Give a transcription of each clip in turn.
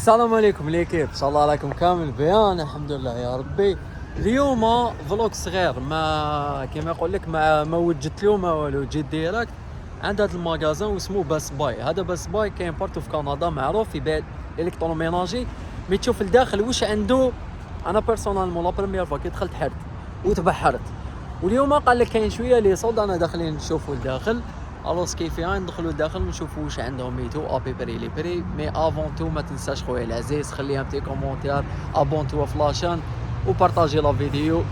السلام عليكم ليكيب، ان شاء الله راكم كامل بيان الحمد لله يا ربي. اليوم فلوق صغير ما كيما يقول لك ما وجدت له ما والو، جيت ديريكت عند هذا المغازان واسمه باس باي. هذا باس باي كاين بارتو في كندا، معروف يبيع الكتروميناجي. مي تشوف الداخل واش عنده. انا بيرسونالمون لا بريمير فوا كي دخلت حرت وتبحرت، واليوم قال لك كاين شويه لي صود. انا داخلين نشوفوا الداخل الوغ كيفاه ندخلوا الداخل نشوفوا واش عندهم ميتو ابي بري لي بري. مي افون تو ما تنساش خويا العزيز خلي ان بتي كومونتير، ابونتو فلاشان وبارطاجي لا فيديو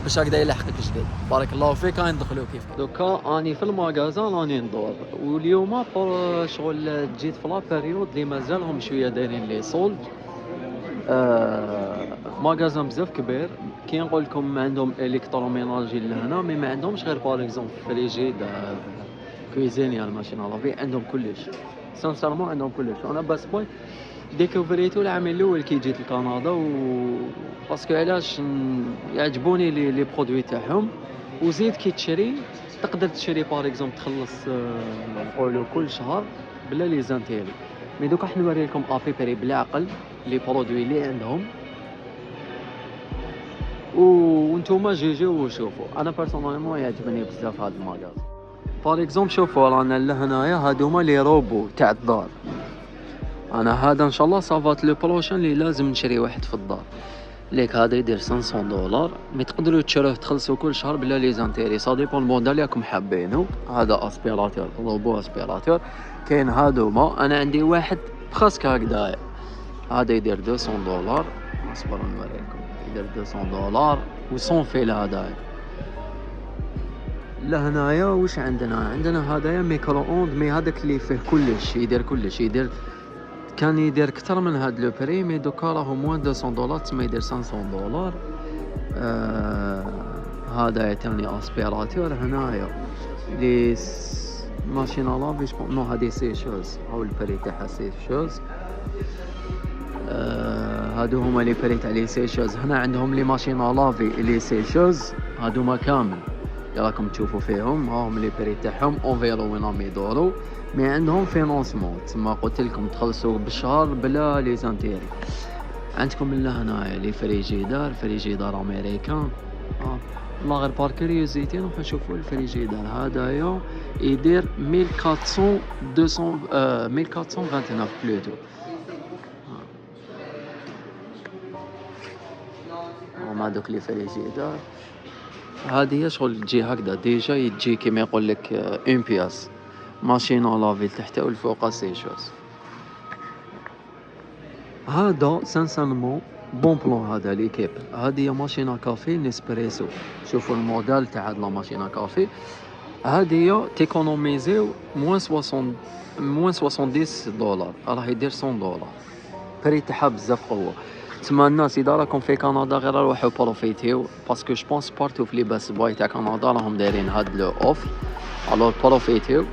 باش هكذا يلحقك جديد. بارك الله فيك. ندخلوا كيف دوكا اني في المغازان راني ندور، واليوم بور شغل جيت في لا بيريود اللي مازالهم شويه دايرين لي سولد. مغازان بزاف كبير. كي نقول لكم عندهم الكتروميناجي لهنا، مي ما عندهمش غير باغ اكزومبل فريجيدار كويزينيا الماشين لافي، عندهم كلش سانسيرمون عندهم كلش. انا باس باي ديكوفريتو العام الاول كي جيت لكندا، و باسكو علاش يعجبوني لي برودوي تاعهم. وزيد كي تشري تقدر تشري باغ اكزومبل تخلص نقولوا كل شهر بلا لي زانتيري. مي دوكا راح نوري لكم ابي بري بالعقل لي برودوي اللي عندهم، وانتوما جيجيو وشوفوا. انا بيرسونالمون يعجبني بزاف هذا المغازان. بار اكزومبل شوفوا رانا لهنايا هادوما لي روبو تاع الدار. انا هذا ان شاء الله صافات لو بروشان اللي لازم نشري واحد في الدار. ليك هذا يدير 500 دولار، مي تقدروا تشروه تخلصوا كل شهر بلا لي زانتيري، صا ديبون الموديل راكم حابينه. هذا اسبيراتور، روبو اسبيراتور. كاين هادوما انا عندي واحد بخاسك هكذا، هذا يدير 200 دولار. اصبروا نوريكم. يدير 200 دولار وصون فيل. هذا لهنايا واش عندنا هدايا ميكرو اوند، مي هذاك اللي فيه كلش يدير كلش. كان يدير اكثر من هاد لو بري، مي دوكا راهو موان 200 دولار، تما يدير 500 دولار. هذا تاني اسبيراتور. هنايا لي ماشين لافي نو هادي سيشوز، هاو البري تاعها سيشوز. هادو هما لي بري تاع لي سيشوز. هنا عندهم لي ماشين لافي لي سيشوز هادوما كامل راكم تشوفوا فيهم، هاهم لي بري تاعهم اونفيرو وين راهم يدوروا. مي عندهم فينونسمون، تما قلت لكم تخلصوا بالشهر بلا لي زانتيري. عندكم لهنايا لي فريجيدار امريكان. والله غير بار كوريوزيتي نروحو نشوفوا الفريجيدار. هدايا يدير 1400 1429 بلوتو. هما دوك لي فريجيدار. هذه هي شغل تجي هكذا ديجا، يجي كيما يقول لك اون بياس ماشين لافي تحت والفوق سيشوز. هذا سانسانمون بون بلون. هذا ليكيب هذه ماشينه كافي نيسبريسو. شوفوا الموديل تاع هاد لا ماشينه كافي. هذه تيكونوميزيو موان 70 دولار، راه يدير 100 دولار. بري تاعها بزاف قوه. تما الناس اذا راكم في كندا غير روحوا بروفيتيو، باسكو جو بونس بارتو في لي باس باي تاع كندا راهم دايرين هاد لو اوف. الو بروفيتيو.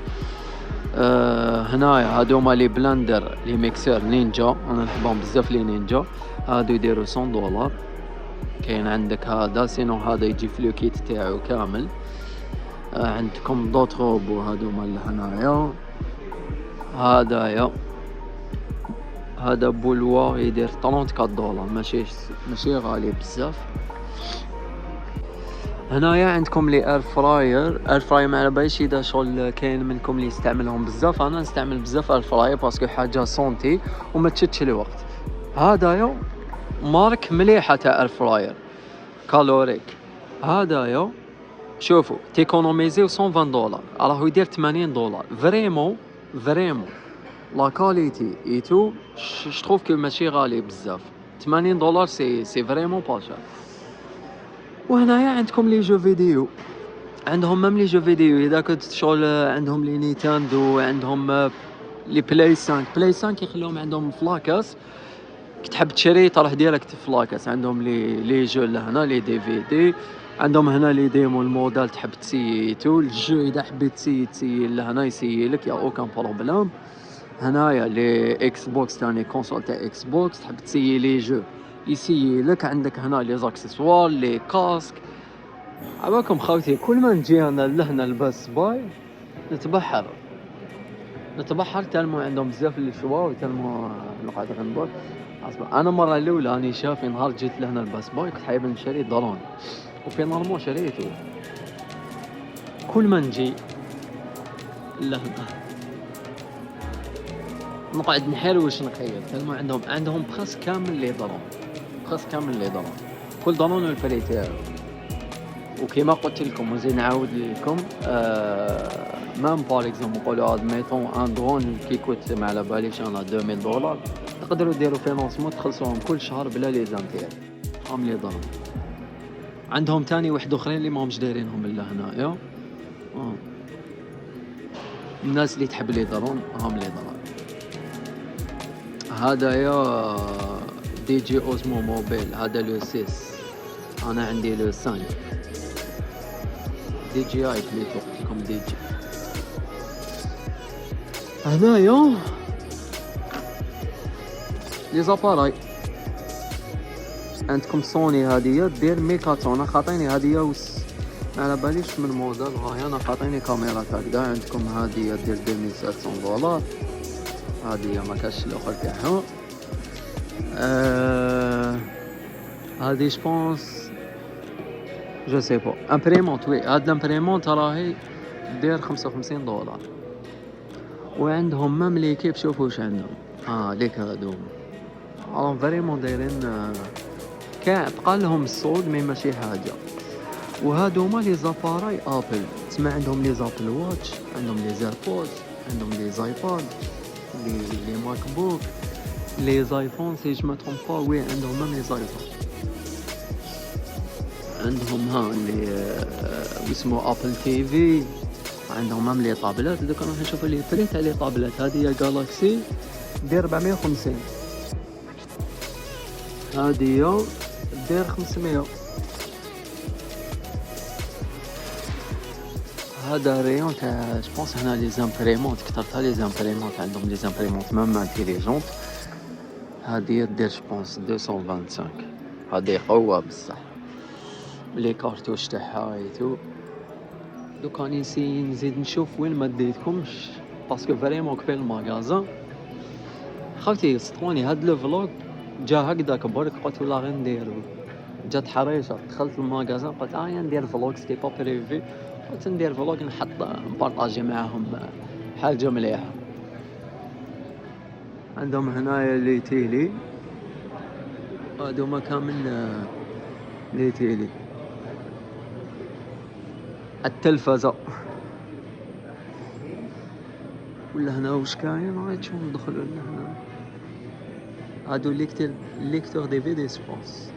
هنايا هادوما لي بلندر لي ميكسور نينجا، انا نحبهم بزاف لي نينجا. هادو يديروا 100 دولار. كاين عندك هذا، سينو هذا يجي في لو كيت تاعو كامل. عندكم دوت روبو هادوما لهنايا. هذا بولوا يدير 34 دولار، ماشي غالي بزاف. هنايا عندكم لي اير فراير ما على باليش اذا شغل كاين منكم اللي يستعملهم بزاف. انا نستعمل بزاف اير فراير باسكو حاجه سونتي وما تشدش الوقت. هذايا مارك مليحه تاع اير فراير كالوريك. هذايا شوفوا تيكونوميزيو 120 دولار، راهو يدير 80 دولار. فريمون لا كاليتي ايتو شتروف كو ماشي غالي بزاف. 80 دولار سي فريمون با شار. وهنايا عندكم لي جو فيديو. عندهم ميم لي جو فيديو اذا كنت شغل عندهم لي نينتندو، عندهم لي بلاي 5 يخلوهم عندهم فلاكاس. كي تحب تشري تروح ديريكت فلاكاس. عندهم لي جو لهنا لي دي في دي. عندهم هنا لي ديمو الموديل تحب تسيتو الجو. اذا حبيت تسيي لهنا يسيلك يا اوكان بروبلام. هنايا لي اكس بوكس تاني كونسول تاع اكس بوكس تحب تسيي لي جو يسيلك. عندك هنا لي زاكسسوار لي كاسك. عباكم خوتي كل ما نجي انا لهنا الباس باي نتبحر. نتبحر تلمو عندهم بزاف الشوا وتلمو نقعد غنبر. اصبر انا المره الاولى راني شافي نهار جيت لهنا الباسباي كنت حايب نشري درون وفينالمون شريته. كل ما نجي لهنا نقعد نحروش نخيل تلمو عندهم بخاص كامل لي درون، بخاص كامل لي درون، كل درون والفري تاعو. وكما قلت لكم وزيد نعاود لكم مام بار اكزومبل نقولوا ادميتون ان درون كي كوت ما على باليش انا $2000 تقدروا ديروا فينانسمون تخلصوهم كل شهر بلا لي زانتير هم لي درون. عندهم تاني واحد اخرين اللي ماهمش دايرينهم الا هنايا الناس اللي تحب لي درون هم لي درون. هذايا دي جي اوزمو موبيل، هذا لو 6 انا عندي لو 5 دي جي اي بليتو لكم دي جي. هنايا لي زاباراي عندكم سوني هادية دير 1400 انا خاطيني هادية ما على باليش من موديل هاي انا خاطيني كاميرا هكذا. عندكم هادية دير $2700 هادية ما كاش الاخر تاعها. هادي جبونس جو سي با امبريمونت وي هاد الامبريمونت راهي دير $55. وعندهم مام ليكيب شوفوا واش عندهم ليك هادو راهم فريمون دايرين كاع بقى لهم السوق مي ماشي حاجه. وهادو هما لي زاباراي ابل تسمع عندهم لي زابل واتش، عندهم لي زيربود، عندهم لي زايباد، لي ماك بوك، لي زايفون سي جو ما ترومب با وي عندهم مام لي زايفون. عندهم اللي اسمه ابل تي في، عندهم مام لي طابلات. دوك راح نشوفوا لي بري تاع لي طابلات. هذه هي جالاكسي دير 450 هذه دير 500. هذا ريون تاع جبونس هنا لي زامبريمونت كثرتها لي زامبريمونت عندهم لي زامبريمونت مام انتيليجونت. هذه دير جبونس 225 هذه قوة بصح لي كارتوش تاعها ايتو. دوك راني نزيد نشوف وين ما ديتكمش باسكو فريمون كبير الماغازان. خاوتي سطروني هاد لو فلوغ جا هكذاك برك قلت ولا غير نديرو جات حريصه دخلت الماغازان قلت ندير فلوغ سيتي با بريفي قلت ندير فلوغ نحط نبارطاجي معاهم حاجه مليحه. عندهم هنايا لي تيلي هادو ما كامل لي تيلي التلفزه. ولا هنا واش كاين غير تشوف ندخلوا لهنا هادو ليكتور دي في دي سبونس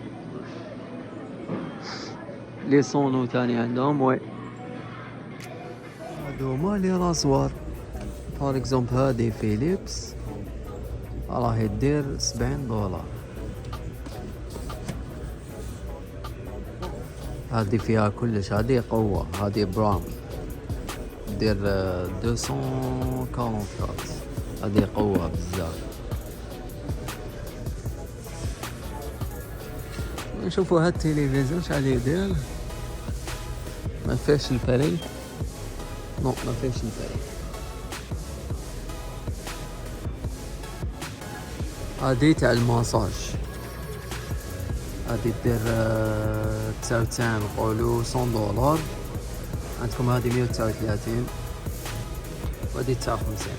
لي صونو تاني عندهم وي. هادو هما لي رازوار بار اكزومبل هادي فيليبس راهي دير $70. هادي فيها كلش هادي قوة. هادي براون دير 244 هادي قوة بزاف. نشوفوا هاد التلفزيون شحال يدير ما فيهش الباري نو ما فيهش الباري. هادي تاع الماساج هادي دير 99 نقولوا $100. عندكم هادي 139 وهادي 59.